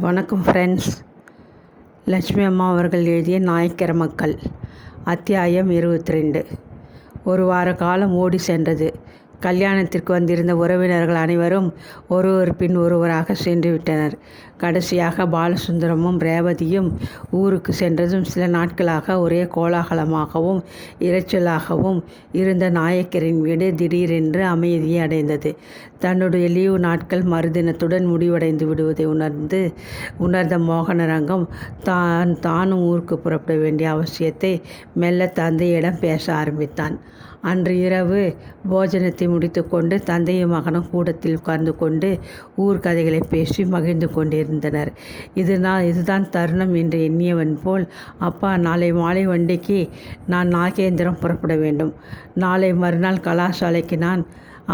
வணக்கம் ஃப்ரெண்ட்ஸ். லட்சுமி அம்மா அவர்கள் எழுதிய நாயக்கர் மக்கள் அத்தியாயம் 22. ஒரு வார காலம் ஓடி சென்றது. கல்யாணத்திற்கு வந்திருந்த உறவினர்கள் அனைவரும் ஒருவர் பின் ஒருவராக சென்று விட்டனர். கடைசியாக பாலசுந்தரமும் ரேவதியும் ஊருக்கு சென்றதும் சில நாட்களாக ஒரே கோலாகலமாகவும் இரைச்சலாகவும் இருந்த நாயக்கரின் வீடு திடீரென்று அமைதியை அடைந்தது. தன்னுடைய லீவு நாட்கள் மறுதினத்துடன் முடிவடைந்து விடுவதை உணர்ந்த மோகனரங்கம் தானும் ஊருக்கு புறப்பட வேண்டிய அவசியத்தை மெல்ல தந்தையிடம் பேச ஆரம்பித்தான். அன்று இரவு போஜனத்தை முடித்து கொண்டு தந்தையும் மகனும் கூடத்தில் உட்கார்ந்து கொண்டு ஊர்கதைகளை பேசி மகிழ்ந்து கொண்டிருந்தனர். இதுதான் தருணம் என்று எண்ணியவன் போல், அப்பா, நாளை மாலை வண்டிக்கு நான் நாகேந்திரம் புறப்பட வேண்டும். நாளை மறுநாள் கலாசாலைக்கு நான்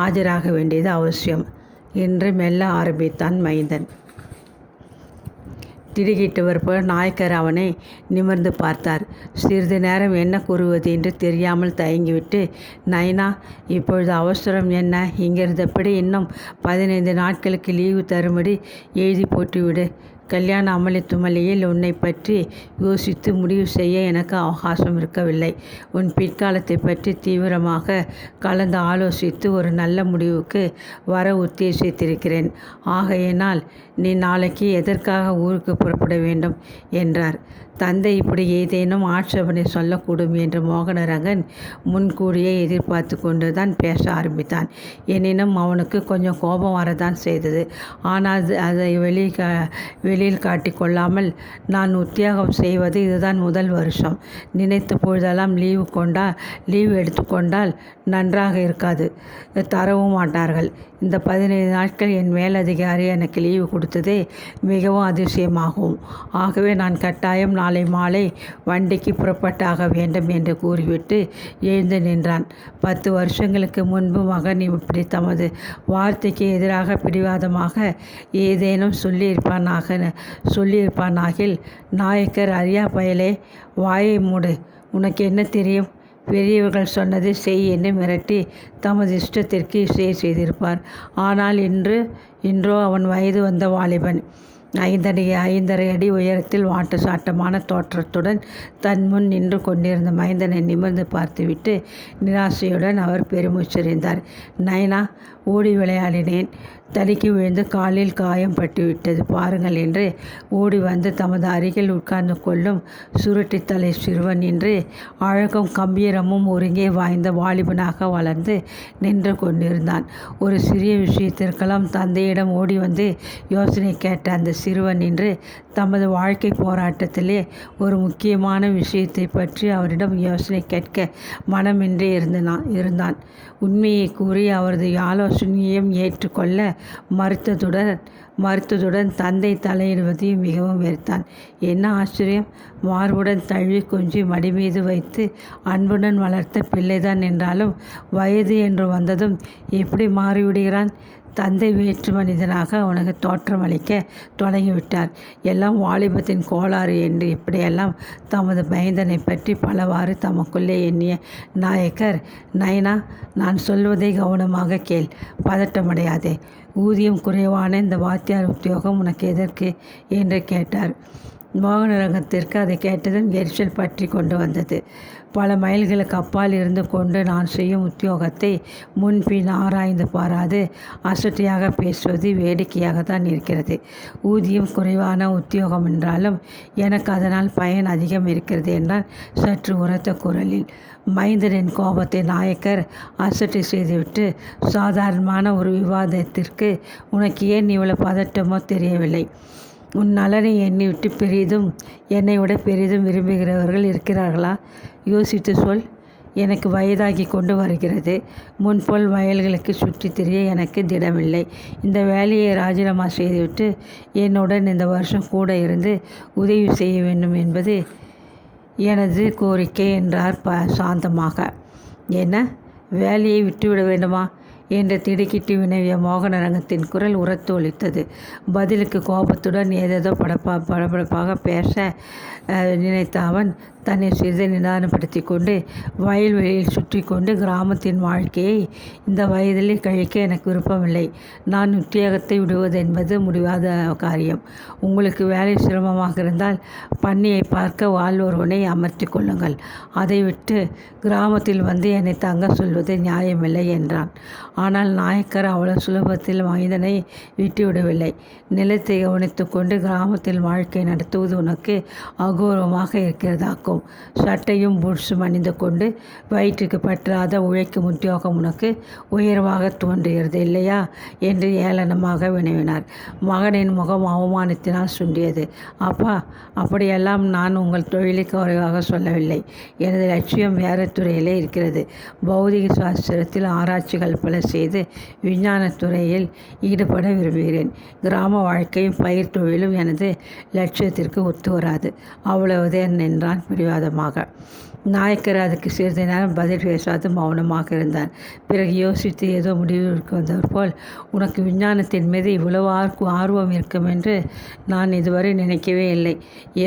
ஆஜராக வேண்டியது அவசியம் என்று மெல்ல ஆரம்பித்தான் மைந்தன். திடுக்கிட்டவர் போல் நாயக்கர் அவனை நிமிர்ந்து பார்த்தார். சிறிது நேரம் என்ன கூறுவது என்று தெரியாமல் தயங்கிவிட்டு, நைனா, இப்பொழுது அவசரம் என்ன? இங்கிருந்தபடி இன்னும் 15 நாட்களுக்கு லீவு தரும்படி எழுதி போட்டுவிடு. கல்யாண அமளி துமளியில் உன்னை பற்றி யோசித்து முடிவு செய்ய எனக்கு அவகாசம் இருக்கவில்லை. உன் பிற்காலத்தை பற்றி தீவிரமாக கலந்து ஆலோசித்து ஒரு நல்ல முடிவுக்கு வர உத்தேசித்திருக்கிறேன். ஆகையினால் நீ நாளைக்கு எதற்காக ஊருக்கு புறப்பட வேண்டும் என்றார். தந்தை இப்படி ஏதேனும் ஆட்சேபனை சொல்லக்கூடும் என்று மோகனரங்கன் முன்கூடியே எதிர்பார்த்து கொண்டு தான் பேச ஆரம்பித்தான். எனினும் அவனுக்கு கொஞ்சம் கோபம் வரதான் செய்தது. ஆனால் அதை வெளியில் காட்டிக்கொள்ளாமல், நான் உத்தியோகம் செய்வது இதுதான் முதல் வருஷம். நினைத்த பொழுதெல்லாம் லீவு எடுத்துக்கொண்டால் நன்றாக இருக்காது. தரவும் மாட்டார்கள். இந்த 15 நாட்கள் என் மேலதிகாரி எனக்கு லீவு கொடுத்ததே மிகவும் அதிசயமாகும். ஆகவே நான் கட்டாயம் நாளை மாலை வண்டிக்கு புறப்பட்டாக வேண்டும் என்று கூறிவிட்டு எழுந்து நின்றான். 10 வருஷங்களுக்கு முன்பு மகன் இப்படி தமது வார்த்தைக்கு எதிராக பிடிவாதமாக ஏதேனும் சொல்லியிருப்பானாகில், நாயக்கர், அறியா பயலே, வாயை மூடு, உனக்கு என்ன தெரியும், பெரியவர்கள் சொன்னதை செய் என்று மிரட்டி தமது இஷ்டத்திற்கு செய்திருப்பார். ஆனால் இன்றோ அவன் வயது வந்த வாலிபன். 5.5 அடி உயரத்தில் வாட்ட சாட்டமான தோற்றத்துடன் தன் முன் நின்று கொண்டிருந்த மைந்தனை நிமிர்ந்து பார்த்துவிட்டு நிராசையுடன் அவர் பெருமூச்செறிந்தார். நைனா, ஓடி விளையாடினேன். தடுக்கி விழுந்து காலில் காயம் பட்டுவிட்டது பாருங்கள் என்று ஓடி வந்து தமது அருகில் உட்கார்ந்து கொள்ளும் சுருட்டித்தலை சிறுவன் என்று அழகும் கம்பீரமும் ஒருங்கே வாய்ந்த வாலிபனாக வளர்ந்து நின்று கொண்டிருந்தான். ஒரு சிறிய விஷயத்திற்கெல்லாம் தந்தையிடம் ஓடி வந்து யோசனை கேட்ட அந்த சிறுவன் இன்று தமது வாழ்க்கை போராட்டத்திலே ஒரு முக்கியமான விஷயத்தை பற்றி அவரிடம் யோசனை கேட்க மனமின்றி இருந்தான். உண்மையை கூறி அவரது ஆலோசனையையும் ஏற்றுக்கொள்ள மறுத்ததுடன் தந்தை தலையிடுவதையும் மிகவும் வெறுத்தான். என்ன ஆச்சரியம்! மார்புடன் தழுவி கொஞ்சி மடிமீது வைத்து அன்புடன் வளர்த்த பிள்ளைதான் என்றாலும் வயது என்று வந்ததும் எப்படி மாறிவிடுகிறான்? தந்தை வேற்று மனிதனாக அவனுக்கு தோற்றமளிக்க தொடங்கிவிட்டார். எல்லாம் வாலிபத்தின் கோளாறு என்று இப்படியெல்லாம் தமது மைந்தனை பற்றி பலவாறு தமக்குள்ளே எண்ணிய நாயக்கர், நைனா, நான் சொல்வதை கவனமாக கேள், பதட்டமடையாதே. ஊதியம் குறைவான இந்த வாத்தியார் உத்தியோகம் உனக்கு எதற்கு என்று கேட்டார். மோகனரங்கத்திற்கு அதை கேட்டதும் எரிச்சல் பற்றி கொண்டு வந்தது. பல மைல்களுக்கு அப்பால் இருந்து கொண்டு நான் செய்யும் உத்தியோகத்தை முன்பின் ஆராய்ந்து பாராது அசட்டையாக பேசுவது வேடிக்கையாகத்தான் இருக்கிறது. ஊதியம் குறைவான உத்தியோகம் என்றாலும் எனக்கு அதனால் பயன் அதிகம் இருக்கிறது என்றால் சற்று உரத்த குரலில். மைந்தனின் கோபத்தை நாயக்கர் அசட்டை செய்துவிட்டு, சாதாரணமான ஒரு விவாதத்திற்கு உனக்கு ஏன் இவ்வளவு பதட்டமோ தெரியவில்லை. உன் நலனை எண்ணிவிட்டு என்னை விட பெரிதும் விரும்புகிறவர்கள் இருக்கிறார்களா? யோசித்து சொல். எனக்கு வயதாகி கொண்டு வருகிறது. முன்போல் வயல்களுக்கு சுற்றி திரிய எனக்கு திடமில்லை. இந்த வேலையை ராஜினாமா செய்துவிட்டு என்னுடன் இந்த வருஷம் கூட இருந்து உதவி செய்ய வேண்டும் என்பது எனது கோரிக்கை என்றார் சாந்தமாக. என்ன, வேலையை விட்டுவிட வேண்டுமா என்று திடுக்கிட்டு வினவிய மோகனரங்கத்தின் குரல் உரத்து ஒலித்தது. பதிலுக்கு கோபத்துடன் ஏதேதோ படபடப்பாக பேச நினைத்த அவன் தன்னை சிறிது நிதானப்படுத்தி கொண்டு வயல்வெளியில் சுற்றி கொண்டு கிராமத்தின் வாழ்க்கையை இந்த வயதிலே கழிக்க எனக்கு விருப்பமில்லை. நான் உத்தியோகத்தை விடுவது என்பது முடியாத காரியம். உங்களுக்கு வேலை சிரமமாக இருந்தால் பண்ணையை பார்க்க ஒருவனை அமர்த்தி கொள்ளுங்கள். அதை விட்டு கிராமத்தில் வந்து என்னை தங்க சொல்வது நியாயமில்லை என்றான். ஆனால் நாயக்கர் அவ்வளவு சுலபத்தில் மனிதனை விட்டுவிடவில்லை. நிலத்தை கவனித்து கொண்டு கிராமத்தில் வாழ்க்கை நடத்துவது உனக்கு அகௌரவமாக இருக்கிறதாக்கும். சட்டையும் புட்ஸும் அணிந்து கொண்டு வயிற்றுக்கு பற்றாத உழைக்கும் உத்தியோகம் உனக்கு உயர்வாக தோன்றுகிறது இல்லையா என்று ஏளனமாக வினவினார். மகனின் முகம் அவமானத்தினால் சுண்டியது. அப்பா, அப்படியெல்லாம் நான் உங்கள் தொழிலை குறைவாக சொல்லவில்லை. எனது லட்சியம் வேறு துறையிலே இருக்கிறது. பௌதிக சாஸ்திரத்தில் ஆராய்ச்சிகள் பல செய்து விஞ்ஞானத்துறையில் ஈடுபட விரும்புகிறேன். கிராம வாழ்க்கையும் பயிர் தொழிலும் எனது லட்சியத்திற்கு ஒத்து வராது. அவ்வளவுதான் என்றான் பிடிவாதமாக. நாயக்கர் அதுக்கு சிறிது நேரம் பதில் பேசாது மௌனமாக இருந்தார். பிறகு யோசித்து ஏதோ முடிவுக்கு வந்தவர் போல், உனக்கு விஞ்ஞானத்தின் மீது இவ்வளவு ஆர்வம் இருக்கும் என்று நான் இதுவரை நினைக்கவே இல்லை.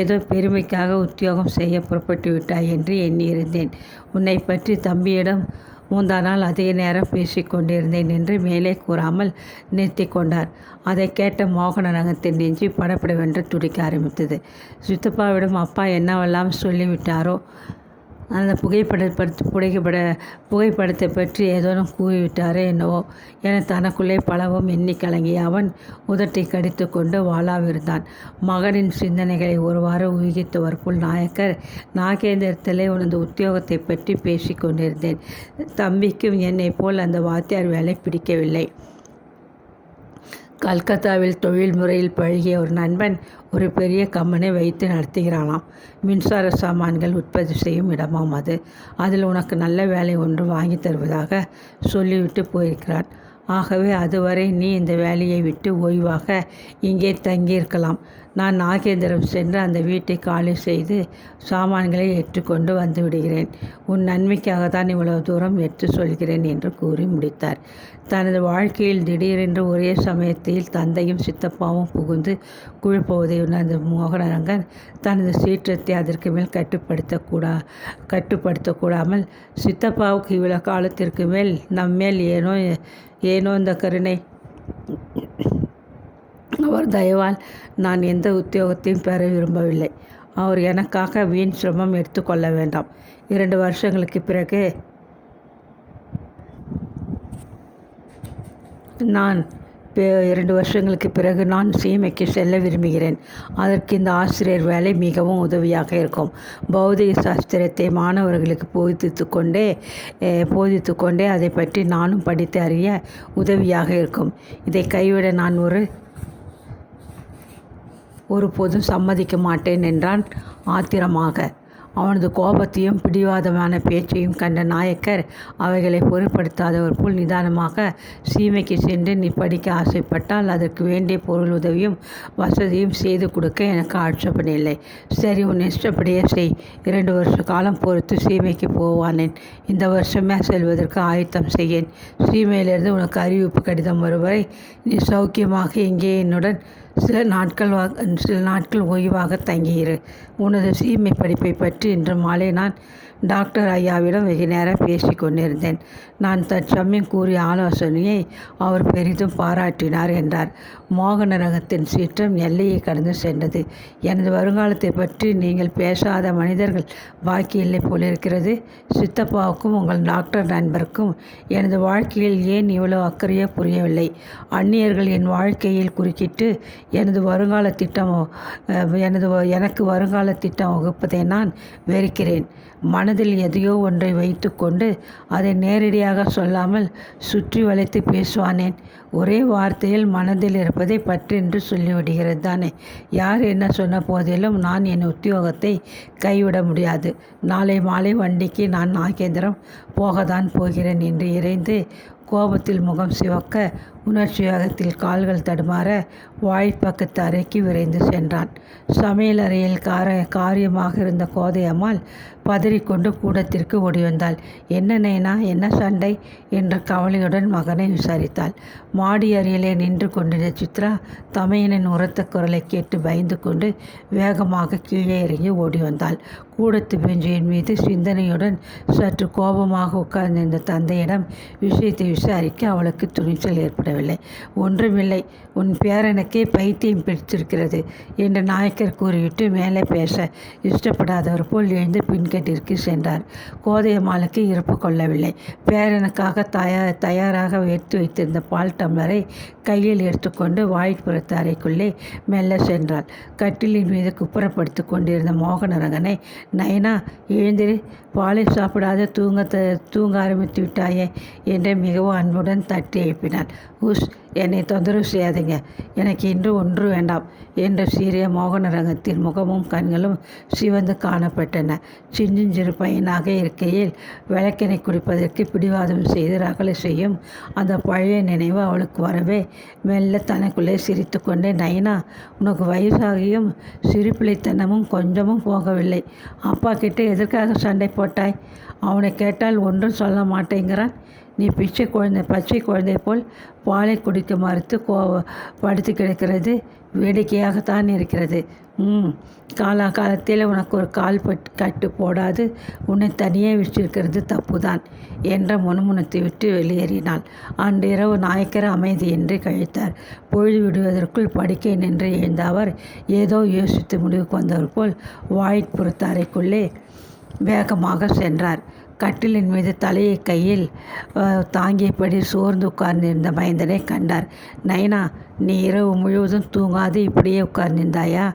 ஏதோ பெருமைக்காக உத்தியோகம் செய்ய புறப்பட்டு விட்டாய் என்று எண்ணியிருந்தேன். உன்னை பற்றி தம்பியிடம் முந்தா நாள் அதிக நேரம் பேசிக்கொண்டிருந்தேன் என்று மேலே கூறாமல் நிறுத்தி கொண்டார். அதை கேட்ட மோகனரங்கத்தின் நெஞ்சு படப்படவென்று துடிக்க ஆரம்பித்தது. சித்தப்பாவிடம் அப்பா என்னவெல்லாம் சொல்லிவிட்டாரோ, அந்த புகைப்படத்தை பற்றி ஏதோனும் கூறிவிட்டாரே என்னவோ என தனக்குள்ளே பலவும் எண்ணி கலங்கிய அவன் உதட்டை கடித்து கொண்டு வாளாவிருந்தான். மகனின் சிந்தனைகளை ஒருவாறு ஊகித்தவர்க்குள் நாயக்கர், நாகேந்திரத்திலே உனது உத்தியோகத்தை பற்றி பேசி கொண்டிருந்தேன். தம்பிக்கும் என்னை போல் அந்த வாத்தியார் வேலை பிடிக்கவில்லை. கல்கத்தாவில் தொழில் முறையில் பழகிய ஒரு நண்பன் ஒரு பெரிய கம்பெனி வைத்து நடத்துகிறானாம். மின்சார சாமான்கள் உற்பத்தி செய்யும் இடமாம் அது. அதில் உனக்கு நல்ல வேலை ஒன்று வாங்கி தருவதாக சொல்லிவிட்டு போயிருக்கிறான். ஆகவே அதுவரை நீ இந்த வேலையை விட்டு ஓய்வாக இங்கே தங்கியிருக்கலாம். நான் நாகேந்திரம் சென்று அந்த வீட்டை காலி செய்து சாமான்களை ஏற்றுக்கொண்டு வந்து விடுகிறேன். உன் நன்மைக்காக தான் இவ்வளவு தூரம் எடுத்து சொல்கிறேன் என்று கூறி முடித்தார். தனது வாழ்க்கையில் திடீரென்று ஒரே சமயத்தில் தந்தையும் சித்தப்பாவும் புகுந்து குழப்புவதை உணர்ந்த மோகனரங்கன் தனது சீற்றத்தை அதற்கு மேல் கட்டுப்படுத்தக்கூடாமல், சித்தப்பாவுக்கு இவ்வளவு காலத்திற்கு மேல் நம்மேல் ஏனோ இந்த கருணை, அவர் தயவால் நான் எந்த உத்தியோகத்தையும் பெற விரும்பவில்லை. அவர் எனக்காக வீண் சிரமம் எடுத்துக்கொள்ள வேண்டாம். 2 வருஷங்களுக்கு பிறகு நான் சீமைக்கு செல்ல விரும்புகிறேன். அதற்கு இந்த ஆசிரியர் வேலை மிகவும் உதவியாக இருக்கும். பௌதிக சாஸ்திரத்தை மாணவர்களுக்கு போதித்து கொண்டே அதை பற்றி நானும் படித்து அறிய உதவியாக இருக்கும். இதை கைவிட நான் ஒருபோதும் சம்மதிக்க மாட்டேன் என்றான் ஆத்திரமாக. அவனது கோபத்தையும் பிடிவாதமான பேச்சையும் கண்ட நாயக்கர் அவைகளை பொருட்படுத்தாதவர் போல் நிதானமாக, சீமைக்கு சென்று நீ படிக்க ஆசைப்பட்டால் அதற்கு வேண்டிய பொருள் உதவியும் வசதியும் செய்து கொடுக்க எனக்கு ஆட்சேபனை. சரி, உன் இஷ்டப்படியே செய். 2 வருஷ காலம் பொறுத்து சீமைக்கு போவானேன். இந்த வருஷமே செல்வதற்கு ஆயத்தம் செய்யேன். சீமையிலிருந்து உனக்கு அறிவிப்பு கடிதம் வருவரை நீ சௌக்கியமாக இங்கே என்னுடன் சில நாட்கள் ஓய்வாக தங்கியிரு. உனது சீமை படிப்பை பற்றி இன்று மாலை நான் டாக்டர் ஐயாவிடம் வெகு நேரம் பேசி கொண்டிருந்தேன். நான் தற்சமயம் கூறிய ஆலோசனையை அவர் பெரிதும் பாராட்டினார் என்றார். மோகனரங்கத்தின் சீற்றம் எல்லையை கடந்து சென்றது. எனது வருங்காலத்தை பற்றி நீங்கள் பேசாத மனிதர்கள் பாக்கி இல்லை போலிருக்கிறது. சித்தப்பாவுக்கும் உங்கள் டாக்டர் நண்பருக்கும் எனது வாழ்க்கையில் ஏன் இவ்வளோ அக்கறையோ புரியவில்லை. அந்நியர்கள் என் வாழ்க்கையில் குறுக்கிட்டு எனக்கு வருங்கால திட்டம் வகுப்பதை நான் வெறுக்கிறேன். மனதில் எதையோ ஒன்றை வைத்து கொண்டு அதை நேரடியாக சொல்லாமல் சுற்றி வளைத்து பேசுவானேன். ஒரே வார்த்தையில் மனதில் இருப்பதை பற்றென்று சொல்லிவிடுகிறது தானே. யார் என்ன சொன்ன போதிலும் நான் என் உத்தியோகத்தை கைவிட முடியாது. நாளை மாலை வண்டிக்கு நான் நாகேந்திரம் போகத்தான் போகிறேன் என்று இறைந்து கோபத்தில் முகம் சிவக்க, உணர்ச்சி வேகத்தில் கால்கள் தடுமாற வாய்ப்பக்கத்து அறைக்கு விரைந்து சென்றான். சமையல் அறையில் காரியமாக இருந்த கோதையம்மாள் பதறிக்கொண்டு கூடத்திற்கு ஓடி வந்தாள். என்ன நைனா, என்ன சண்டை என்ற கவலையுடன் மகனை விசாரித்தாள். மாடி அறையிலே நின்று கொண்டிருந்த சித்ரா தமையனின் உரத்த குரலை கேட்டு பயந்து கொண்டு வேகமாக கீழே இறங்கி ஓடி வந்தாள். கூடத்து பெஞ்சின் மீது சிந்தனையுடன் சற்று கோபமாக உட்கார்ந்திருந்த தந்தையிடம் விஷயத்தை விசாரிக்க அவளுக்கு துணிச்சல் ஏற்படவில்லை. ஒன்றுமில்லை, உன் பேரனுக்கே பைத்தியம் பிடித்திருக்கிறது என்று நாயக்கர் கூறிவிட்டு மேலே பேச இஷ்டப்படாதவர் போல் எழுந்து பின்கட்டிற்கு சென்றார். கோதையம்மாளுக்கு இருப்பு கொள்ளவில்லை. பேரனுக்காக தயாராக எடுத்து வைத்திருந்த பால் டம்ளரை கையில் எடுத்துக்கொண்டு வாய்ப்புறத்து அறைக்குள்ளே மெல்ல சென்றாள். கட்டிலின் மீது குப்புறப்படுத்தி கொண்டிருந்த மோகனரங்கனை, நயனா எழுந்திரு, பாலை சாப்பிடாத தூங்க ஆரம்பித்து விட்டாயே என்று மிகவும் அன்புடன் தட்டி எழுப்பினாள். உஷ், என்னை தொந்தரவு செய்யாதீங்க, எனக்கு இன்று ஒன்று வேண்டாம் என்று சீரிய மோகனரங்கத்தின் முகமும் கண்களும் சிவந்து காணப்பட்டன. சின்னஞ்சிறு பையனாக இருக்கையில் விளக்கினை குடிப்பதற்கு பிடிவாதம் செய்து ரகளை செய்யும் அந்த பழைய நினைவு அவளுக்கு வரவே மெல்ல தனக்குள்ளே சிரித்து கொண்டே, நயனா, உனக்கு வயசாகியும் சிறுபிள்ளைத்தனமும் கொஞ்சமும் போகவில்லை. அப்பா கிட்ட எதற்காக சண்டை போட்டாய்? அவனை கேட்டால் ஒன்றும் சொல்ல மாட்டேங்கிறான். நீ பச்சை குழந்தை போல் பாலை குடிக்க மறுத்து படுத்து கிடக்கிறது வேடிக்கையாகத்தான் இருக்கிறது. காலத்தில் உனக்கு ஒரு கட்டு போடாது உன்னை தனியே வச்சிருக்கிறது தப்புதான் என்ற முணுமுணுத்து விட்டு வெளியேறினாள். அன்றிரவு நாயக்கர் அமைதியின்றி கழித்தார். பொழுது விடுவதற்குள் படுக்கை நின்று எழுந்த அவர் ஏதோ யோசித்து முடிவுக்கு வந்தவர் போல் வாயிற்புறத்து அறைக்குள்ளே வேகமாக சென்றார். கட்டிலின் மீது தலையை கையில் தாங்கியபடி சோர்ந்து உட்கார்ந்திருந்த மைந்தனை கண்டார். நயனா, நீ இரவு முழுவதும் தூங்காது இப்படியே உட்கார்ந்திருந்தாயா?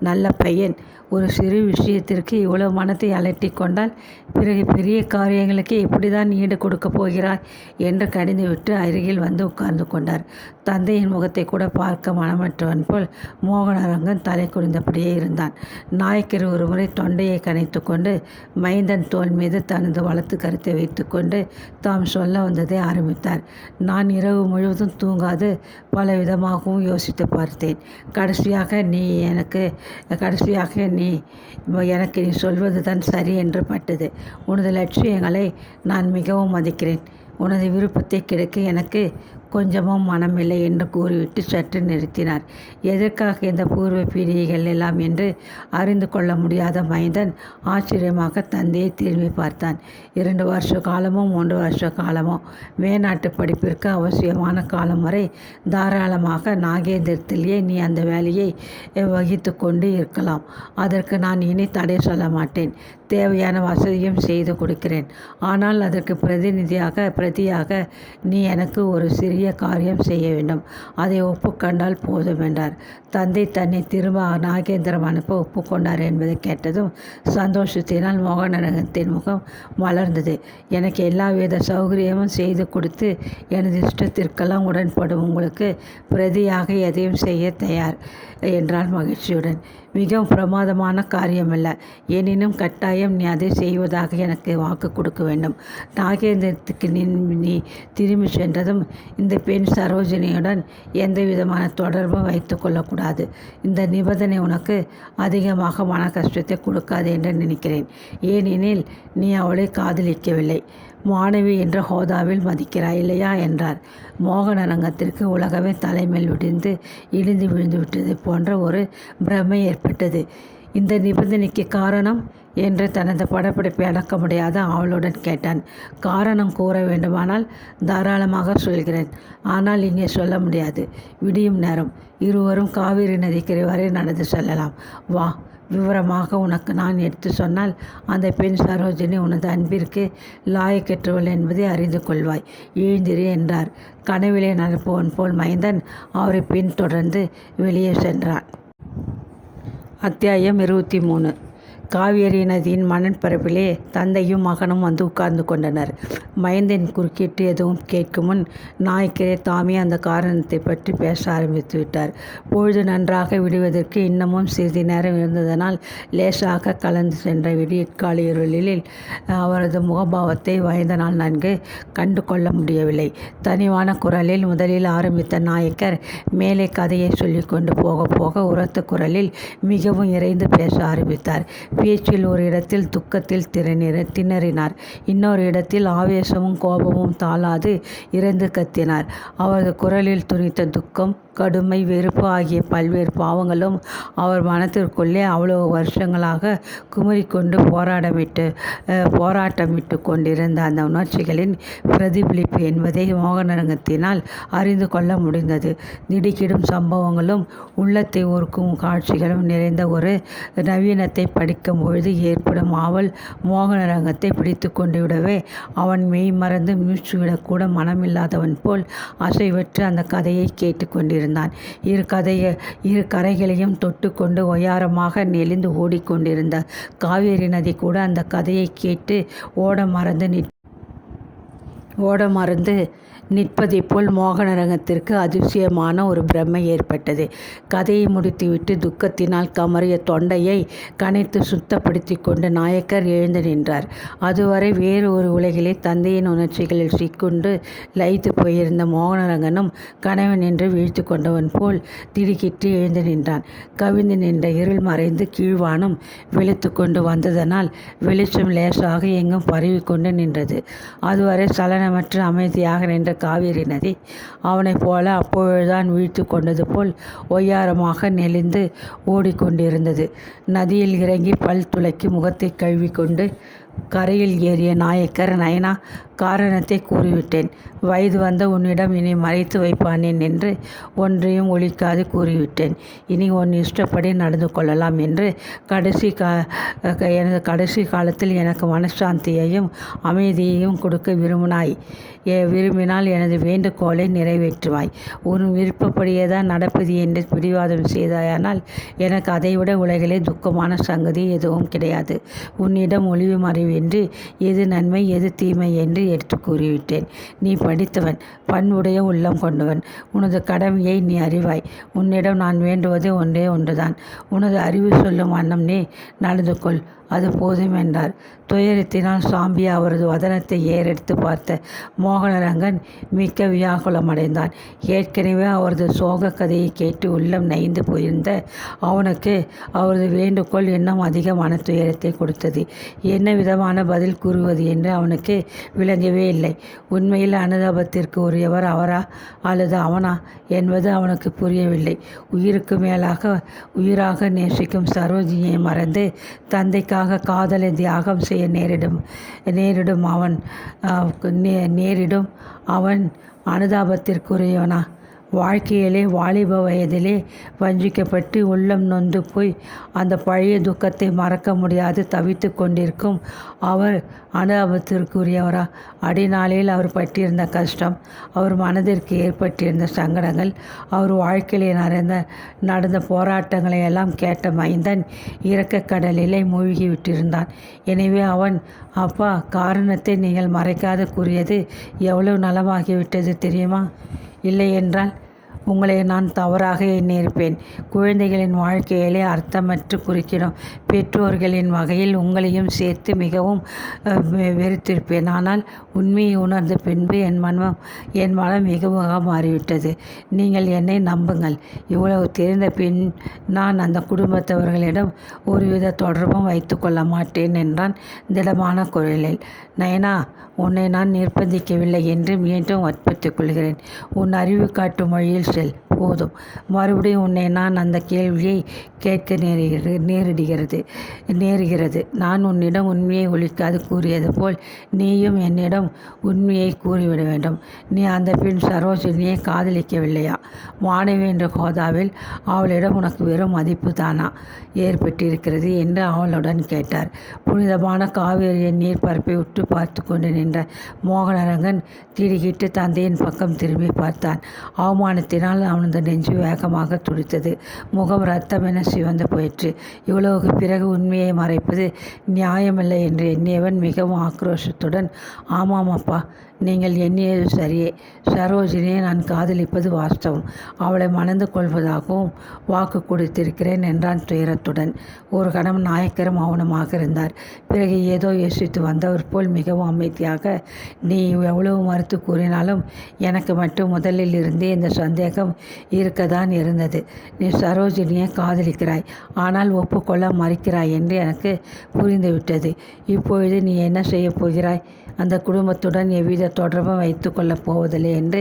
நல்ல பையன். ஒரு சிறு விஷயத்திற்கு இவ்வளவு மனத்தை அலட்டி கொண்டால் பிறகு பெரிய காரியங்களுக்கு எப்படி தான் ஈடு கொடுக்கப் போகிறாய் என்று கடிந்துவிட்டு அருகில் வந்து உட்கார்ந்து கொண்டார். தந்தையின் முகத்தை கூட பார்க்க மனமற்றவன் போல் மோகனரங்கன் தலை குனிந்தபடியே இருந்தான். நாயக்கர் ஒருமுறை தொண்டையை கனைத்து கொண்டு மைந்தன் தோள் மீது தனது வலத்து கருத்தை வைத்து கொண்டு தாம் சொல்ல வந்ததை ஆரம்பித்தார். நான் இரவு முழுவதும் தூங்காது பல விதமாகவும் யோசித்து பார்த்தேன். கடைசியாக நீ எனக்கு நீ சொல்வது தான் சரி என்று பட்டது. உனது லட்சியங்களை நான் மிகவும் மதிக்கிறேன். உனது விருப்பத்தை கிடைக்க எனக்கு கொஞ்சமும் மனமில்லை என்று கூறிவிட்டு சற்று நிறுத்தினார். எதற்காக இந்த பூர்வ பீடிகைகள் எல்லாம் என்று அறிந்து கொள்ள முடியாத மைந்தன் ஆச்சரியமாக தந்தையை திரும்பி பார்த்தான். 2 வருஷ காலமோ 3 வருஷ காலமோ மேநாட்டு படிப்பிற்கு அவசியமான காலம் வரை தாராளமாக நாகேந்திரத்திலேயே நீ அந்த வேலையை வகித்து கொண்டு இருக்கலாம். அதற்கு நான் இனி தடை சொல்ல மாட்டேன். தேவையான வசதியும் செய்து கொடுக்கிறேன். ஆனால் அதற்கு பிரதியாக நீ எனக்கு ஒரு சிறிய காரியம் செய்ய வேண்டும். அதை ஒப்புக்கொண்டால் போதும் என்றார். தந்தை தன்னை திரும்ப நாகேந்திரம் அனுப்ப ஒப்புக்கொண்டார் என்பதை கேட்டதும் சந்தோஷத்தினால் மோகனரங்கத்தின் முகம் மலர்ந்தது. எனக்கு எல்லா வித சௌகரியமும் செய்து கொடுத்து எனது இஷ்டத்திற்கெல்லாம் உடன்படும் உங்களுக்கு பிரதியாக எதையும் செய்ய தயார் என்றார் மகிழ்ச்சியுடன். மிகவும் பிரமாதமான காரியமல்ல, எனினும் கட்டாயம் நீ அதை செய்வதாக எனக்கு வாக்கு கொடுக்க வேண்டும். நாகேந்திரத்துக்கு நீ திரும்பி சென்றதும் இந்த பெண் சரோஜினியுடன் எந்த விதமான தொடர்பும் வைத்து கொள்ளக்கூடாது. இந்த நிபந்தனை உனக்கு அதிகமாக மன கஷ்டத்தை கொடுக்காது என்று நினைக்கிறேன். ஏனெனில் நீ அவளை காதலிக்கவில்லை, மாணவி என்ற ஹோதாவில் மதிக்கிறாய் இல்லையா என்றார். மோகனரங்கத்திற்கு உலகமே தலைமேல் இடிந்து விழுந்து விட்டது போன்ற ஒரு பிரமை ஏற்பட்டது. இந்த நிபந்தனைக்கு காரணம் என்று தனது படப்பிடிப்பை அடக்க முடியாத அவளுடன் கேட்டான். காரணம் கூற வேண்டுமானால் தாராளமாக சொல்கிறேன், ஆனால் இங்கே சொல்ல முடியாது. விடியும் நேரம் இருவரும் காவிரி நதிக்கரை வரை நடந்து செல்லலாம். வா, விவரமாக உனக்கு நான் எடுத்து சொன்னால் அந்த பெண் சரோஜினி உனது அன்பிற்கு லாயக்கற்றவள் என்பதை அறிந்து கொள்வாய். எழுந்திரு என்றார். கனவிலே நடப்பவன் போல் மைந்தன் அவரை பின்தொடர்ந்து வெளியே சென்றான். அத்தியாயம் 23. காவேரி நதியின் மணற்பரப்பிலே தந்தையும் மகனும் வந்து உட்கார்ந்து கொண்டனர். மைந்தன் குறுக்கிட்டு எதுவும் கேட்கும் முன் நாயக்கரே தாமே அந்த காரணத்தை பற்றி பேச ஆரம்பித்து விட்டார். பொழுது நன்றாக விடுவதற்கு இன்னமும் சிறிது நேரம் இருந்ததனால் லேசாக கலந்து சென்ற விடியற்காலை இருளில் அவரது முகபாவத்தை மைந்தனால் நன்கு கண்டு கொள்ள முடியவில்லை. தனிவான குரலில் முதலில் ஆரம்பித்த நாயக்கர் மேலே கதையை சொல்லிக்கொண்டு போக போக உரத்த குரலில் மிகவும் இறைந்து பேச ஆரம்பித்தார். பேச்சில் ஒரு இடத்தில் துக்கத்தில் திணறினார். இன்னொரு இடத்தில் ஆவேசமும் கோபமும் தாளாது இறந்து கத்தினார். அவரது குரலில் துணித்த துக்கம், கடுமை, வெறுப்பு ஆகிய பல்வேறு பாவங்களும் அவர் மனத்திற்குள்ளே அவ்வளவு வருஷங்களாக குமுறிக்கொண்டு போராட்டமிட்டு கொண்டிருந்த அந்த உணர்ச்சிகளின் பிரதிபலிப்பு என்பதை மோகனரங்கத்தினால் அறிந்து கொள்ள முடிந்தது. திடுக்கிடும் சம்பவங்களும் உள்ளத்தை உருக்கும் காட்சிகளும் நிறைந்த ஒரு நவீனத்தை படிக்கும் பொழுது ஏற்படும் ஆவல் மோகனரங்கத்தை பிடித்து கொண்டு விடவே அவன் மெய் மறந்து மூச்சு விடக்கூட மனமில்லாதவன் போல் அசைவற்று அந்த கதையை கேட்டு கொண்டிருந்தான். இரு கரைகளையும் தொட்டு கொண்டு ஒய்யாரமாக நெளிந்து ஓடிக்கொண்டிருந்த காவேரி நதி கூட அந்த கதையை கேட்டு ஓட மறந்து நிற்பதைப் போல் மோகனரங்கத்திற்கு அதிசயமான ஒரு பிரமை ஏற்பட்டது. கதையை முடித்துவிட்டு துக்கத்தினால் கமறிய தொண்டையை கனைத்து சுத்தப்படுத்தி கொண்டு நாயக்கர் எழுந்து நின்றார். அதுவரை வேறு ஒரு உலகிலே தந்தையின் உணர்ச்சிகளில் சிக்குண்டு லயித்து போயிருந்த மோகனரங்கனும் கனவு நின்று வீழ்த்து கொண்டவன் போல் திடுக்கிட்டு எழுந்து நின்றான். கவிழ்ந்து நின்ற இருள் மறைந்து கீழ்வானம் வெளுத்து கொண்டு வந்ததனால் வெளிச்சம் லேசாக எங்கும் பரவி கொண்டு நின்றது. அதுவரை சலனமற்று அமைதியாக நின்ற காவேரி நதி அவனைப் போல அப்பொழுதுதான் வீழ்த்து கொண்டது போல் ஒய்யாரமாக நெளிந்து ஓடிக்கொண்டிருந்தது. நதியில் இறங்கி பல் துளக்கி முகத்தை கழுவிக்கொண்டு கரையில் ஏறிய நாயக்கர், நயனா, காரணத்தை கூறிவிட்டேன். வயது வந்த உன்னிடம் இனி மறைத்து வைப்பானேன் என்று ஒன்றையும் ஒழிக்காது கூறிவிட்டேன். இனி உன் இஷ்டப்படி நடந்து கொள்ளலாம் என்று எனது கடைசி காலத்தில் எனக்கு மனசாந்தியையும் அமைதியையும் கொடுக்க விரும்பினால் எனது வேண்டுகோளை நிறைவேற்றுவாய். உன் விருப்பப்படியே தான் நடப்பது என்று பிடிவாதம் செய்தாயானால் எனக்கு அதைவிட உலகிலே துக்கமான சங்கதி எதுவும் கிடையாது. உன்னிடம் ஒளிவு மறைவின்றி எது நன்மை எது தீமை என்று எடுத்து கூறிவிட்டேன். நீ படித்தவன், பண்புடைய உள்ளம் கொண்டவன். உனது கடமையை நீ அறிவாய். உன்னிடம் நான் வேண்டுவது ஒன்றே ஒன்றுதான். உனது அறிவு சொல்லும் வண்ணம் நீ நடந்து கொள், அது போதும் என்றார். துயரத்தினால் சாம்பிய அவரது வதனத்தை ஏறெடுத்து பார்த்த மோகனரங்கன் மிக்க வியாகுலமடைந்தான். ஏற்கனவே அவரது சோக கதையை கேட்டு உள்ளம் நைந்து போயிருந்த அவனுக்கு அவரது வேண்டுகோள் இன்னும் அதிக மன துயரத்தை கொடுத்தது. என்ன விதமான பதில் கூறுவது என்று அவனுக்கு விளங்கவே இல்லை. உண்மையில் அனுதாபத்திற்கு உரியவர் அவரா அல்லது அவனா என்பது அவனுக்கு புரியவில்லை. உயிருக்கு மேலாக உயிராக நேசிக்கும் சரோஜினியை மறந்து தந்தைக்காக காதலை தியாகம் செய்ய நேரிடும் அவன் அனுதாபத்திற்குரியவனா? வாழ்க்கையிலே வாலிப வயதிலே வஞ்சிக்கப்பட்டு உள்ளம் நொந்து போய் அந்த பழைய துக்கத்தை மறக்க முடியாது தவித்து கொண்டிருக்கும் அவர் அனுதாபத்திற்குரியவரா? அடிநாளில் அவர் பட்டிருந்த கஷ்டம், அவர் மனதிற்கு ஏற்பட்டிருந்த சங்கடங்கள், அவர் வாழ்க்கையில் நடந்த போராட்டங்களை எல்லாம் கேட்ட மைந்தன் இரக்க கடலிலே மூழ்கிவிட்டிருந்தான். எனவே அவன், அப்பா, காரணத்தை நீங்கள் மறைக்காது கூறியது எவ்வளவு நலமாகிவிட்டது தெரியுமா? இல்லை என்றால் உங்களை நான் தவறாக எண்ணியிருப்பேன். குழந்தைகளின் வாழ்க்கையிலே அர்த்தமற்று குறுக்கிடும் பெற்றோர்களின் வகையில் உங்களையும் சேர்த்து மிகவும் வெறுத்திருப்பேன். ஆனால் உண்மையை உணர்ந்த பின்பு என் மனம் வெகுவாக மாறிவிட்டது. நீங்கள் என்னை நம்புங்கள். இவ்வளவு தெரிந்த பின் நான் அந்த குடும்பத்தவர்களிடம் ஒருவித தொடர்பும் வைத்து கொள்ள மாட்டேன் என்றான் திடமான குரலில். நயனா, உன்னை நான் நிர்பந்திக்கவில்லை என்று மீண்டும் வற்புறுத்திக் கொள்கிறேன். உன் அறிவு காட்டும் வழியில் செல், போதும். மறுபடியும் உன்னை நான் அந்த கேள்வியை கேட்க நேருகிறது. நான் உன்னிடம் உண்மையை ஒழிக்காது கூறியது போல் நீயும் என்னிடம் உண்மையை கூறிவிட வேண்டும். நீ அந்த பெண் சரோஜினியை காதலிக்கவில்லையா? மாணவி என்ற ஹோதாவில் அவளிடம் உனக்கு வெறும் மதிப்பு தானா ஏற்பட்டிருக்கிறது என்று அவளுடன் கேட்டார். புனிதமான காவேரியின் நீர்ப்பரப்பை உற்று பார்த்து கொண்டு நின்ற மோகனரங்கன் திடுக்கிட்டு தந்தையின் பக்கம் திரும்பி பார்த்தான். அவமானத்தினால் அவனது நெஞ்சு வேகமாக துடித்தது. முகம் இரத்தமென சிவந்து போயிற்று. இவ்வளவுக்கு பிறகு உண்மையை மறைப்பது நியாயமில்லை என்று எண்ணியவன் மிகவும் ஆக்ரோஷத்துடன், ஆமாம் அப்பா, நீங்கள் எண்ணியது சரியே. சரோஜினியை நான் காதலிப்பது வாஸ்தவம். அவளை மணந்து கொள்வதாகவும் வாக்கு கொடுத்திருக்கிறேன் என்றான் துயரத்துடன். ஒரு கணம் நாயக்கர் மௌனமாக இருந்தார். பிறகு ஏதோ யோசித்து வந்தவர் போல் மிகவும் அமைதியாக, நீ எவ்வளவு மறுத்து கூறினாலும் எனக்கு மட்டும் முதலில் இருந்தே இந்த சந்தேகம் இருக்கத்தான் இருந்தது. நீ சரோஜினியை காதலிக்கிறாய், ஆனால் ஒப்புக்கொள்ள மறுக்கிறாய் என்று எனக்கு புரிந்துவிட்டது. இப்பொழுது நீ என்ன செய்யப் போகிறாய்? அந்த குடும்பத்துடன் எவ்வித தொடர்பும் வைத்து கொள்ளப் போவதில்லை என்று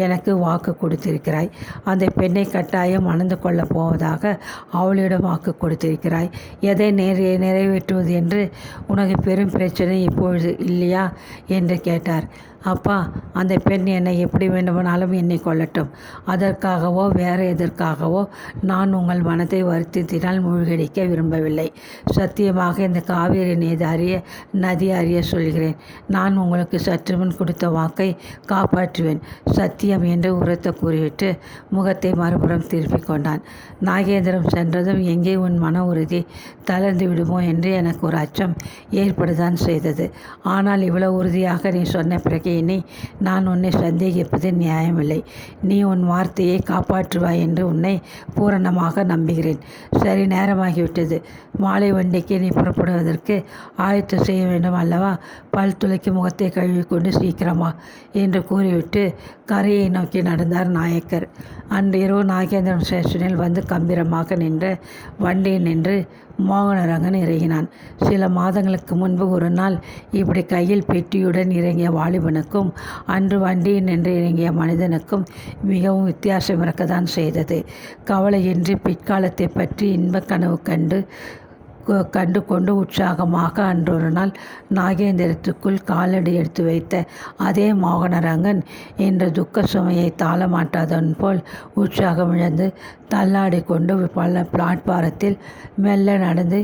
எனக்கு வாக்கு கொடுத்திருக்கிறாய். அந்த பெண்ணை கட்டாயம் மணந்து கொள்ளப் போவதாக அவளிடம் வாக்கு கொடுத்திருக்கிறாய். எதை நிறைவேற்றுவது என்று உனக்கு பெரும் பிரச்சனை இப்பொழுது இல்லையா என்று கேட்டார். அப்பா, அந்த பெண் என்னை எப்படி வேண்டுமானாலும் எண்ணி கொள்ளட்டும். அதற்காகவோ வேறு எதற்காகவோ நான் உங்கள் மனத்தை வருத்தத்தினால் மூழ்கடிக்க விரும்பவில்லை. சத்தியமாக இந்த காவேரி நதி அறிய சொல்கிறேன். நான் உங்களுக்கு சற்று முன் கொடுத்த வாக்கை காப்பாற்றுவேன். சத்தியம் என்று உரத்த கூறிவிட்டு முகத்தை மறுபுறம் திருப்பிக் கொண்டான். நாகேந்திரம் சென்றதும் எங்கே உன் மன உறுதி தளர்ந்து விடுமோ என்று எனக்கு ஒரு அச்சம் ஏற்படுதான் செய்தது. ஆனால் இவ்வளவு உறுதியாக நீ சொன்ன பிறகு இனி நான் உன்னை சந்தேகிப்பது நியாயமில்லை. நீ உன் வார்த்தையை காப்பாற்றுவாய் என்று உன்னை பூரணமாக நம்புகிறேன். சரி, நேரமாகிவிட்டது. மாலை வண்டிக்கு நீ புறப்படுவதற்கு ஆயத்தம் செய்ய வேண்டும் அல்லவா? பல் துளைக்கு முகத்தை கழுவிக்கொண்டு சீக்கிரமா என்று கூறிவிட்டு கரையை நோக்கி நடந்தார் நாயக்கர். அன்று இரவு நாகேந்திரம் ஸ்டேஷனில் வந்து கம்பீரமாக நின்று வண்டியில் நின்று மோகனரங்கன் இறங்கினான். சில மாதங்களுக்கு முன்பு ஒரு நாள் இப்படி கையில் பெட்டியுடன் இறங்கிய வாலிபனுக்கும் அன்று வண்டியில் நின்று இறங்கிய மனிதனுக்கும் மிகவும் வித்தியாசம் இருக்கத்தான் செய்தது. கவலையின்றி பிற்காலத்தை பற்றி இன்பக் கனவு கண்டு கொண்டு உற்சாகமாக அன்றொரு நாள் நாகேந்திரத்துக்குள் காலடி எடுத்து வைத்த அதே மோகனரங்கன் என்ற துக்க சுமையை தாளமாட்டாதவன் போல் உற்சாகம் இழந்து தள்ளாடி கொண்டு பிளாட்பாரத்தில் மெல்ல நடந்து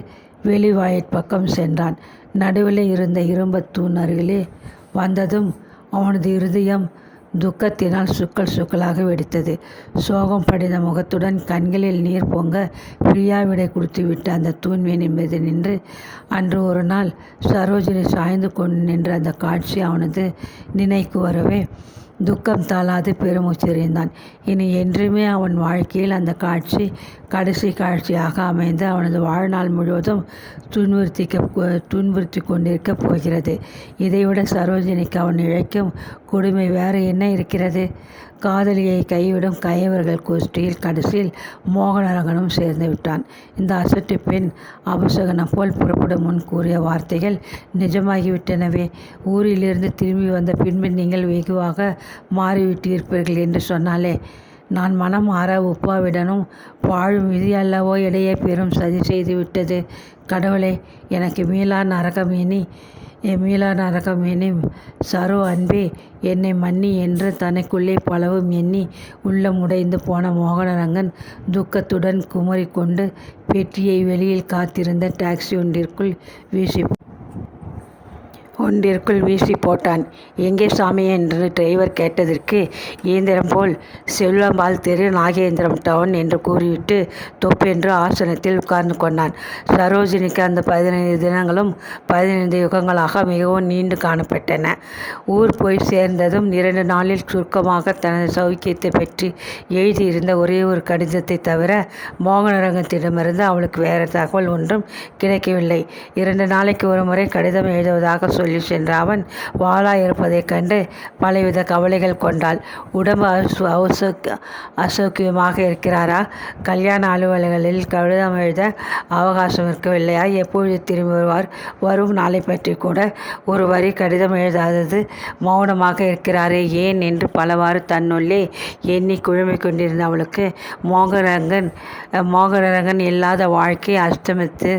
வெளிவாயிற்பக்கம் சென்றான். நடுவில் இருந்த இரும்புத் தூண் அருகிலே வந்ததும் அவனது இருதயம் துக்கத்தினால் சுக்கலாக வெடித்தது. சோகம் படிந்த முகத்துடன் கண்களில் நீர் பொங்க பிரியாவிடை கொடுத்துவிட்டு அந்த தூண்மீனின் மீது நின்று அன்று ஒரு நாள் சரோஜினி சாய்ந்து கொண்டு நின்ற அந்த காட்சி அவனது நினைக்கு வரவே துக்கம் தாளாது பெருமூச்செறிந்தான். இனி என்றுமே அவன் வாழ்க்கையில் அந்த காட்சி கடைசி காட்சியாக அமைந்து அவனது வாழ்நாள் முழுவதும் துன்புறுத்தி கொண்டிருக்கப் போகிறது. இதைவிட சரோஜினிக்கு அவன் இழைக்கும் கொடுமை வேறு என்ன இருக்கிறது? காதலியை கைவிடும் கயவர்கள் கோஷ்டியில் கடைசியில் மோகனரங்கனும் சேர்ந்து விட்டான். இந்த அசட்டு பெண் அபசகனம் போல் புறப்படும் முன் கூறிய வார்த்தைகள் நிஜமாகிவிட்டனவே. ஊரிலிருந்து திரும்பி வந்த பின்பு நீங்கள் வெகுவாக மாறிவிட்டிருப்பீர்கள் என்று சொன்னாலே, நான் மனம் மாற உப்பாவிடனும் வாழும் விதி அல்லவோ இடையே பெரும் சதி செய்து விட்டது. கடவுளே, எனக்கு மீளா நரகம் எண்ணி சரோ அன்பே என்னை மன்னி என்று தனக்குள்ளே பலவும் எண்ணி உள்ளம் உடைந்து போன மோகனரங்கன் துக்கத்துடன் குமரிக்கொண்டு பெட்டியை வெளியில் காத்திருந்த டாக்ஸி ஒன்றிற்குள் வீசி போட்டான். எங்கே சாமி என்று டிரைவர் கேட்டதற்கு இயந்திரம் போல் செல்வம்பால் தெரு நாகேந்திரம் டவுன் என்று கூறிவிட்டு தொப்பென்று ஆசனத்தில் உட்கார்ந்து கொண்டான். சரோஜினிக்கு அந்த 15 தினங்களும் 15 யுகங்களாக மிகவும் நீண்டு காணப்பட்டன. ஊர் போய் சேர்ந்ததும் 2 நாளில் சுருக்கமாக தனது சௌக்கியத்தை பற்றி எழுதியிருந்த ஒரே ஒரு கடிதத்தை தவிர மோகனரங்கத்திடமிருந்து அவளுக்கு வேறு தகவல் ஒன்றும் கிடைக்கவில்லை. 2 நாளைக்கு ஒரு முறை கடிதம் எழுதுவதாக சொல்லி சென்ற அவன் வாளா இருப்பதைக் கண்டு பலவித கவலைகள் கொண்டாள். உடம்பு அசௌக்கியமாக இருக்கிறாரா? கல்யாண அலுவலகளில் கடிதம் எழுத அவகாசம் இருக்கவில்லையா? எப்பொழுது திரும்பி வருவார்? வரும் நாளை பற்றி கூட ஒரு வரி கடிதம் எழுதாதது மௌனமாக இருக்கிறாரே ஏன் என்று பலவாறு தன்னுள்ளே எண்ணி குழம்பிக் கொண்டிருந்த அவளுக்கு மோகனரங்கன் இல்லாத வாழ்க்கை அஸ்தமித்து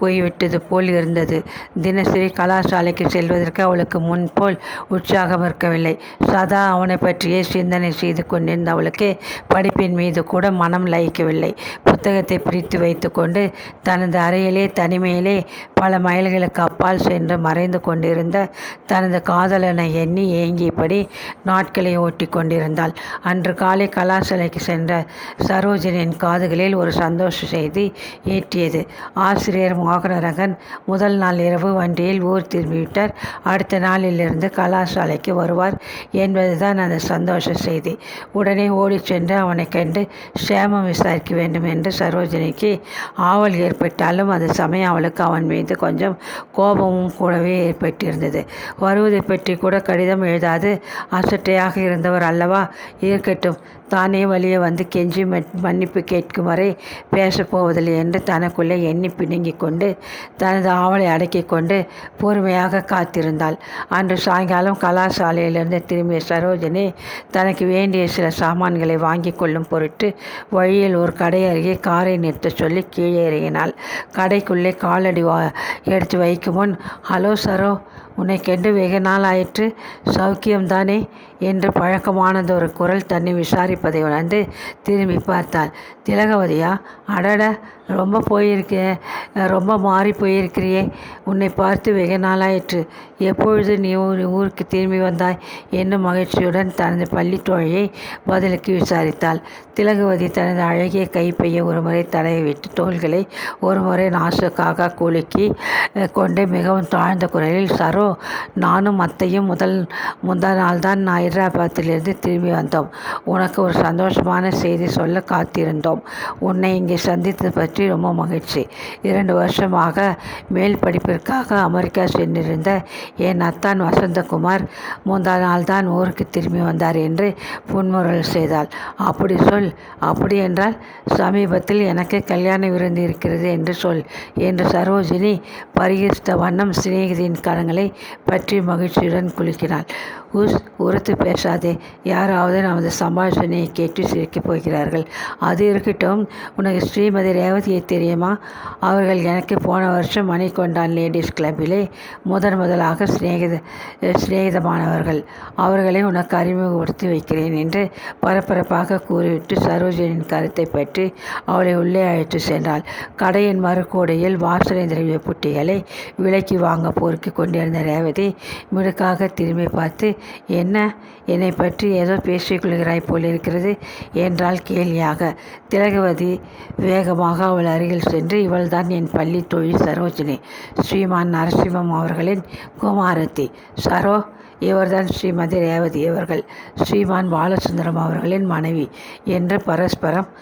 போய்விட்டது போல் இருந்தது. தினசரி கலாசாலைக்கு செல்வதற்கு அவளுக்கு முன்போல் உற்சாகம் இருக்கவில்லை. சதா அவனை பற்றியே சிந்தனை செய்து கொண்டிருந்த அவளுக்கு படிப்பின் மீது கூட மனம் லயிக்கவில்லை. புத்தகத்தை பிரித்து வைத்துக்கொண்டு தனது அறையிலே தனிமையிலே பல மைல்களுக்கு அப்பால் சென்று மறைந்து கொண்டிருந்த தனது காதலனை எண்ணி ஏங்கியபடி நாட்களை ஓட்டி கொண்டிருந்தாள். அன்று காலை கலாசாலைக்கு சென்ற சரோஜினியின் காதுகளில் ஒரு சந்தோஷ செய்தி ஏற்றியது. ஆசிரியர் மோகனரங்கன் முதல் நாள் இரவு வண்டியில் ஊர் திரும்பிவிட்டார். அடுத்த நாளிலிருந்து கலாசாலைக்கு வருவார் என்பதுதான் அந்த சந்தோஷ செய்தி. உடனே ஓடிச் சென்று அவனை கண்டு சேமம் விசாரிக்க வேண்டும் என்று சரோஜினிக்கு ஆவல் ஏற்பட்டாலும் அது சமயம் அவளுக்கு அவன் மீது கொஞ்சம் கோபமும் கூடவே ஏற்பட்டிருந்தது. வருவதை பற்றி கூட கடிதம் எழுதாது அசட்டையாக இருந்தவர் அல்லவா, இருக்கட்டும், தானே வழியே வந்து கெஞ்சி மன்னிப்பு கேட்கும் வரை பேசப்போவதில்லை என்று தனக்குள்ளே எண்ணி பிணுங்கிக் கொண்டு தனது ஆவலை அடக்கி கொண்டு பொறுமையாக காத்திருந்தாள். அன்று சாயங்காலம் கலாசாலையிலிருந்து திரும்பிய சரோஜினி தனக்கு வேண்டிய சில சாமான்களை வாங்கி கொள்ளும் பொருட்டு வழியில் ஒரு கடை அருகே காரை நிறுத்த சொல்லி கீழே இறங்கினாள். கடைக்குள்ளே காலடி எடுத்து வைக்கும் முன், ஹலோ சரோ, உன்னை கண்டு வெகு நாள் ஆயிற்று, சௌக்கியம்தானே என்று பழக்கமானதொரு குரல் தன்னை விசாரிப்பதை உணர்ந்து திரும்பி பார்த்தாள். திலகவதியா? அடட, ரொம்ப மாறி போயிருக்கிறியே, உன்னை பார்த்து வெகு நாளாயிற்று, எப்பொழுது நீ ஊருக்கு திரும்பி வந்தாய் என்னும் மகிழ்ச்சியுடன் தனது பள்ளி தோழியை பதிலுக்கு விசாரித்தாள். திலகவதி தனது அழகிய கைப்பையை ஒருமுறை தடவிவிட்டு தோள்களை ஒருமுறை நாசுக்காக குலுக்கி கொண்டு மிகவும் தாழ்ந்த குரலில், சரோ, நானும் அத்தையும் முந்தா நாள்தான் ஹைதராபாத்திலிருந்து திரும்பி வந்தோம். உனக்கு ஒரு சந்தோஷமான செய்தி சொல்ல காத்திருந்தோம். உன்னை இங்கே சந்தித்தது பற்றி ரொம்ப மகிழ்ச்சி. 2 வருஷமாக மேல் படிப்பிற்காக அமெரிக்கா சென்றிருந்த என் அத்தான் வசந்தகுமார் முந்தா நாள் தான் ஊருக்கு திரும்பி வந்தார் என்று புன்முறுவல் செய்தாள். அப்படி சொல். அப்படி என்றால் சமீபத்தில் எனக்கு கல்யாண விருந்து இருக்கிறது என்று சொல் என்று சரோஜினி பரிகரித்த வண்ணம் சிநேகிதியின் கரங்களை பற்றி மகிழ்ச்சியுடன் குலுக்கினாள். உரத்து பேசாதே, யாராவது நமது சம்பாஷணையை கேட்டு சிரிக்கப் போகிறார்கள். அது இருக்கட்டும், உனக்கு ஸ்ரீமதி ரேவதியை தெரியுமா? அவர்கள் எனக்கு போன வருஷம் மணிகொண்டான் லேடிஸ் கிளப்பிலே முதலாக சிநேகிதமானவர்கள். அவர்களை உனக்கு அறிமுகப்படுத்தி வைக்கிறேன் என்று பரபரப்பாக கூறிவிட்டு சரோஜினியின் கருத்தை பற்றி அவளை உள்ளே அழைத்து சென்றாள். கடையின் மறுகோடையில் வாசனை திரவிய புட்டிகளை விலைக்கு வாங்க பொறுக்கி கொண்டிருந்த ரேவதி மிடுக்காக திரும்பி பார்த்து, என்ன, என்னை பற்றி ஏதோ பேசிக்கொள்கிறாய் போலிருக்கிறது என்றால் கேலியாக. திலகவதி வேகமாக அவள் அருகில் சென்று, இவள்தான் என் பள்ளி தொழில் சரோஜினி, ஸ்ரீமான் நரசிம்மம் அவர்களின் குமாரத்தி. சரோ, இவர்தான் ஸ்ரீமதி ரேவதி அவர்கள், ஸ்ரீமான் பாலசுந்தரம் அவர்களின் மனைவி என்று பரஸ்பரம்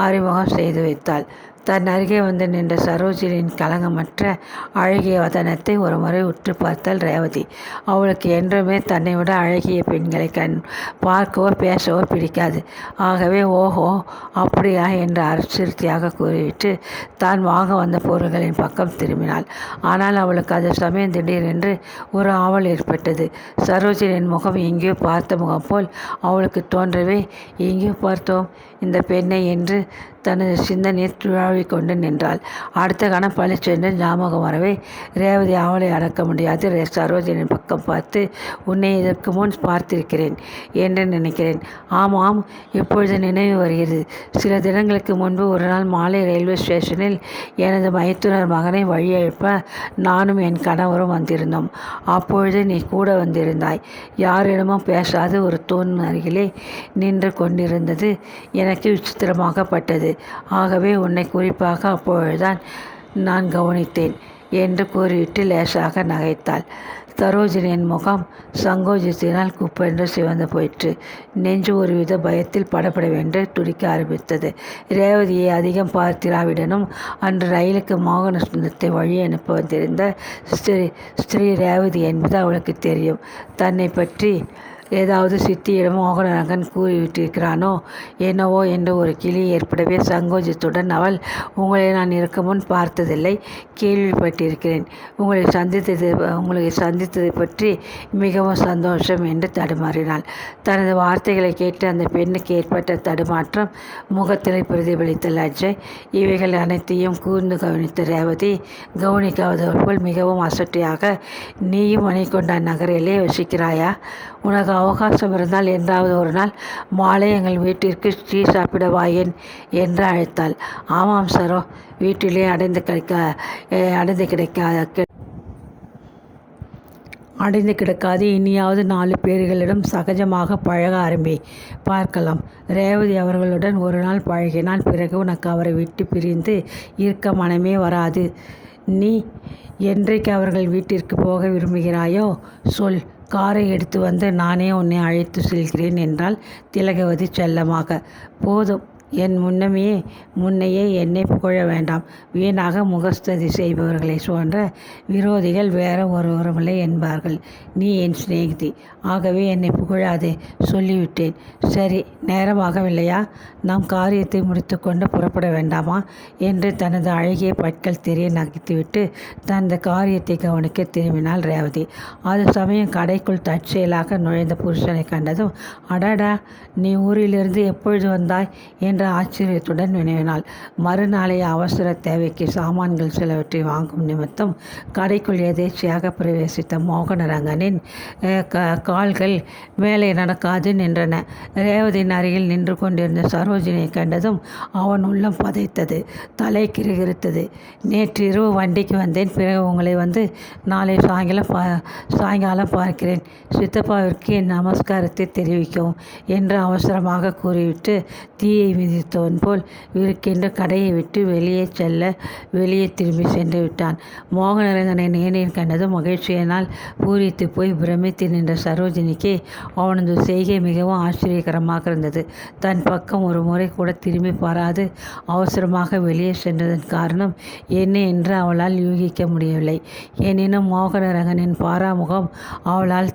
அறிமுகம் செய்து வைத்தாள். தன் அருகே வந்து நின்ற சரோஜினியின் கலங்கமற்ற அழகிய வதனத்தை ஒரு முறை உற்று பார்த்தாள் ரேவதி. அவளுக்கு என்றுமே தன்னை விட அழகிய பெண்களை பார்க்கவோ பேசவோ பிடிக்காது. ஆகவே ஓஹோ அப்படியா என்று அசிறுத்தியாக கூறிவிட்டு தான் வாங்க வந்த பொருள்களின் பக்கம் திரும்பினாள். ஆனால் அவளுக்கு அது சமயம் திடீரென்று ஒரு ஆவல் ஏற்பட்டது. சரோஜினியின் முகம் எங்கேயோ பார்த்த முகம் போல் அவளுக்கு தோன்றவே, எங்கேயோ பார்த்தோம் இந்த பெண்ணை என்று தனது சிந்தனையை துழாவிக் கொண்டு நின்றாள். அடுத்த கணம் பளிச்சென்று ஞாபகம் வரவே ரேவதி அவளை அடக்க முடியாது சரோஜினியின் பக்கம் பார்த்து, உன்னை இதற்கு முன் பார்த்திருக்கிறேன் என்று நினைக்கிறேன். ஆமாம், இப்பொழுது நினைவு வருகிறது. சில தினங்களுக்கு முன்பு ஒரு நாள் மாலை ரயில்வே ஸ்டேஷனில் எனது மைத்துனர் மகனை வழி எழுப்ப நானும் என் கணவரும் வந்திருந்தோம். அப்பொழுது நீ கூட வந்திருந்தாய். யாரிடமும் பேசாது ஒரு தூண் அருகிலே நின்று கொண்டிருந்தது எனக்கு விசித்திரமாகப்பட்டது. ஆகவே உன்னை குறிப்பாக அப்பொழுதுதான் நான் கவனித்தேன் என்று கூறிவிட்டு லேசாக நகைத்தாள். சரோஜினியின் முகம் சங்கோஜத்தினால் குப்பென்று சிவந்து போயிற்று. நெஞ்சு ஒருவித பயத்தில் படபடவென்று துடிக்க ஆரம்பித்தது. ரேவதியை அதிகம் பார்த்திராவிடனும் அன்று ரயிலுக்கு மோகன சுந்தரத்தை வழி அனுப்ப வந்திருந்த ஸ்ரீ ரேவதி என்பது அவளுக்கு தெரியும். தன்னை பற்றி ஏதாவது சித்தியிடம் மோகனரங்கன் கூறிவிட்டிருக்கிறானோ என்னவோ என்று ஒரு கிளி ஏற்படவே சங்கோஜத்துடன் அவள், உங்களை நான் இருக்க முன் பார்த்ததில்லை, கேள்விப்பட்டிருக்கிறேன். உங்களை சந்தித்ததை பற்றி மிகவும் சந்தோஷம் என்று தடுமாறினாள். தனது வார்த்தைகளை கேட்டு அந்த பெண்ணுக்கு ஏற்பட்ட தடுமாற்றம் முகத்தில் பிரதிபலித்த லஜ்ஜை இவைகள் அனைத்தையும் கூர்ந்து கவனித்த ரேவதி கவனிக்காதவள் போல் மிகவும் அசட்டையாக, நீயும் மணிகொண்டான் நகரிலே வசிக்கிறாயா? உனக்கு அவகாசம் இருந்தால் என்றாவது ஒரு நாள் மாலை எங்கள் வீட்டிற்கு டீ சாப்பிட வாயேன் என்று அழைத்தாள். ஆமாம் சரோ, வீட்டிலே அடைந்து கிடக்காது. இனியாவது 4 பேர்களிடம் சகஜமாக பழக ஆரம்பி, பார்க்கலாம். ரேவதி அவர்களுடன் ஒரு நாள் பழகினால் பிறகு உனக்கு அவரை விட்டு பிரிந்து இருக்க மனமே வராது. நீ என்றைக்கு அவர்கள் வீட்டிற்கு போக விரும்புகிறாயோ சொல், காரை எடுத்து வந்து நானே உன்னை அழைத்து செல்கிறேன் என்றாள் திலகவதி செல்லமாக. போதும், என் முன்னையே என்னை புகழ வேண்டாம். வீணாக முகஸ்துதி செய்பவர்களை போன்ற விரோதிகள் வேற ஒருவருமில்லை என்பார்கள். நீ என் சிநேகிதி, ஆகவே என்னை புகழாதே, சொல்லிவிட்டேன். சரி, நேரமாகவில்லையா? நாம் காரியத்தை முடித்துக்கொண்டு புறப்பட வேண்டாமா என்று தனது அழகிய பற்கள் தெரிய நகைத்துவிட்டு தனது காரியத்தை கவனிக்க திரும்பினாள் ரேவதி. அது சமயம் கடைக்குள் தற்செயலாக நுழைந்த புருஷனை கண்டதும், அடாடா, நீ ஊரிலிருந்து எப்பொழுது வந்தாய் என்ற ஆச்சரியத்துடன் வினவினாள். மறுநாளைய அவசர தேவைக்கு சாமான்கள் சிலவற்றை வாங்கும் நிமித்தம் கடைக்குள் எதேச்சையாக பிரவேசித்த மோகனரங்கனின் கால்கள் மேலே நடக்காது நின்றன. ரேவதியின் அருகில் நின்று கொண்டிருந்த சரோஜினியை கண்டதும் அவன் உள்ளம் பதைத்தது, தலை கிறுகிறுத்தது. நேற்றிரவு வண்டிக்கு வந்தேன், பிறகு உங்களை வந்து நாளை சாயங்காலம் பார்க்கிறேன். சித்தப்பாவிற்கு என் நமஸ்காரத்தை தெரிவிக்கவும் என்று அவசரமாக கூறிவிட்டு தீயை மிதித்தவன் போல் விருக்கென்று கடையை விட்டு வெளியே திரும்பி சென்று விட்டான். மோகனரங்கனை நேரில் கண்டதும் மகிழ்ச்சியினால் பூரித்து போய் பிரமித்து நின்ற சரோஜினிக்கு அவனது செய்கை மிகவும் ஆச்சரியகரமாக இருந்தது. தன் பக்கம் ஒரு முறை கூட திரும்பி பாராது அவசரமாக வெளியே சென்றதன் காரணம் என்ன என்று அவளால் யூகிக்க முடியவில்லை. எனினும் மோகனரங்கனின் பாராமுகம் அவளால்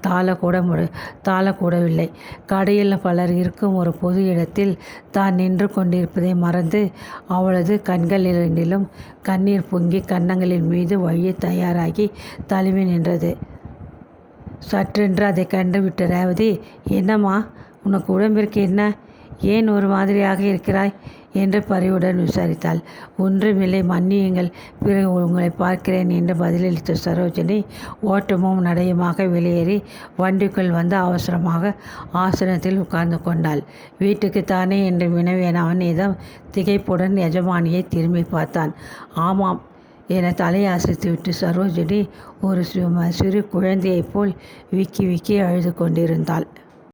தாளக்கூடவில்லை. கடையில் பலர் இருக்கும் ஒரு பொது இடத்தில் தான் நின்று கொண்டிருப்பதை மறந்து அவளது கண்களிரண்டிலும் கண்ணீர் பொங்கி கன்னங்களின் மீது வழிய தயாராகி தழுவி நின்றது. சற்றென்று அதை கண்டுவிட்ட ரேவதி, என்னம்மா, உனக்கு உடம்பிற்கு என்ன? ஏன் ஒரு மாதிரியாக இருக்கிறாய் என்று பரிவுடன் விசாரித்தாள். ஒன்றுமில்லை, மன்னியுங்கள், பிறகு உங்களை பார்க்கிறேன் என்று பதிலளித்த சரோஜினி ஓட்டமும் நடையுமாக வெளியேறி வண்டிக்குள் வந்து அவசரமாக ஆசனத்தில் உட்கார்ந்து கொண்டாள். வீட்டுக்குத்தானே என்று வினவிய அவனிடம் திகைப்புடன் எஜமானியை திரும்பி பார்த்தான். ஆமாம் என தலையசைத்துவிட்டு சரோஜினி ஒரு சிறு குழந்தையைப் போல் விக்கி விக்கி அழுது கொண்டிருந்தாள்.